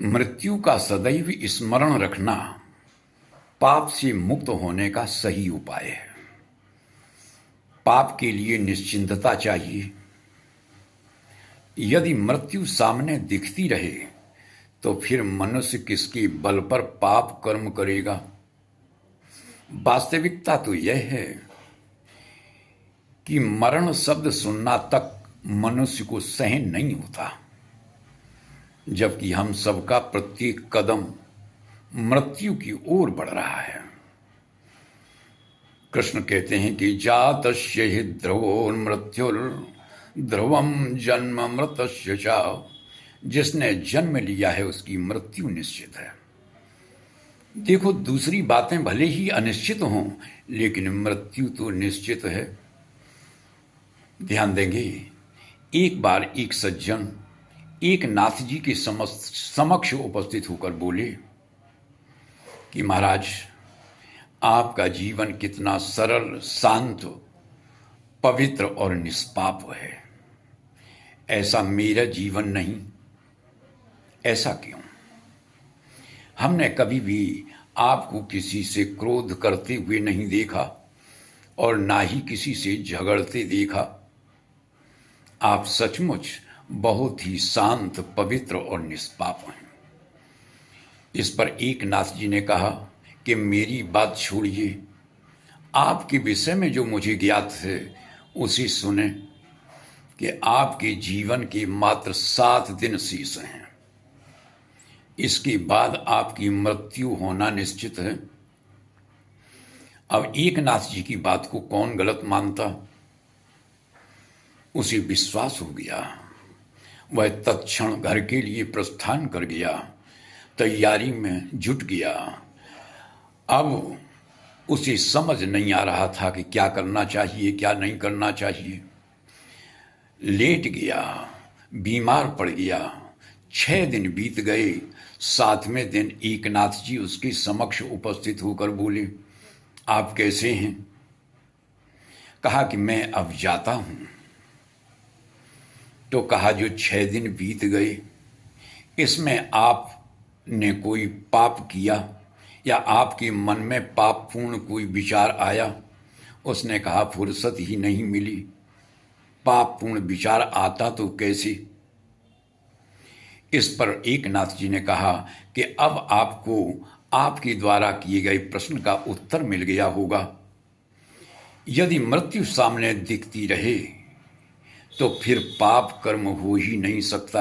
मृत्यु का सदैव स्मरण रखना पाप से मुक्त होने का सही उपाय है। पाप के लिए निश्चिंतता चाहिए। यदि मृत्यु सामने दिखती रहे तो फिर मनुष्य किसके बल पर पाप कर्म करेगा। वास्तविकता तो यह है कि मरण शब्द सुनना तक मनुष्य को सहन नहीं होता, जबकि हम सबका प्रत्येक कदम मृत्यु की ओर बढ़ रहा है। कृष्ण कहते हैं कि जातस्य हि ध्रुवोर्मृत्युर् ध्रुवम जन्म मृतस्य च। जिसने जन्म लिया है उसकी मृत्यु निश्चित है। देखो, दूसरी बातें भले ही अनिश्चित हों, लेकिन मृत्यु तो निश्चित है। ध्यान देंगे, एक बार एक सज्जन एक नाथ जी के समक्ष उपस्थित होकर बोले कि महाराज, आपका जीवन कितना सरल, शांत, पवित्र और निष्पाप है। ऐसा मेरा जीवन नहीं। ऐसा क्यों? हमने कभी भी आपको किसी से क्रोध करते हुए नहीं देखा और ना ही किसी से झगड़ते देखा। आप सचमुच बहुत ही शांत, पवित्र और निष्पाप हैं। इस पर एक नाथ जी ने कहा कि मेरी बात छोड़िए, आपके विषय में जो मुझे ज्ञात है उसे सुने कि आपके जीवन के मात्र 7 दिन शेष हैं। इसके बाद आपकी मृत्यु होना निश्चित है। अब एक नाथ जी की बात को कौन गलत मानता? उसे विश्वास हो गया। वह तत्क्षण घर के लिए प्रस्थान कर गया, तैयारी में जुट गया। अब उसे समझ नहीं आ रहा था कि क्या करना चाहिए, क्या नहीं करना चाहिए। लेट गया, बीमार पड़ गया। 6 दिन बीत गए। 7वें दिन एक नाथ जी उसके समक्ष उपस्थित होकर बोले, आप कैसे हैं? कहा कि मैं अब जाता हूं। तो कहा, जो 6 दिन बीत गए इसमें आपने कोई पाप किया या आपके मन में पापपूर्ण कोई विचार आया? उसने कहा, फुर्सत ही नहीं मिली। पापपूर्ण विचार आता तो कैसे? इस पर एक नाथ जी ने कहा कि अब आपको आपके द्वारा किए गए प्रश्न का उत्तर मिल गया होगा। यदि मृत्यु सामने दिखती रहे तो फिर पाप कर्म हो ही नहीं सकता।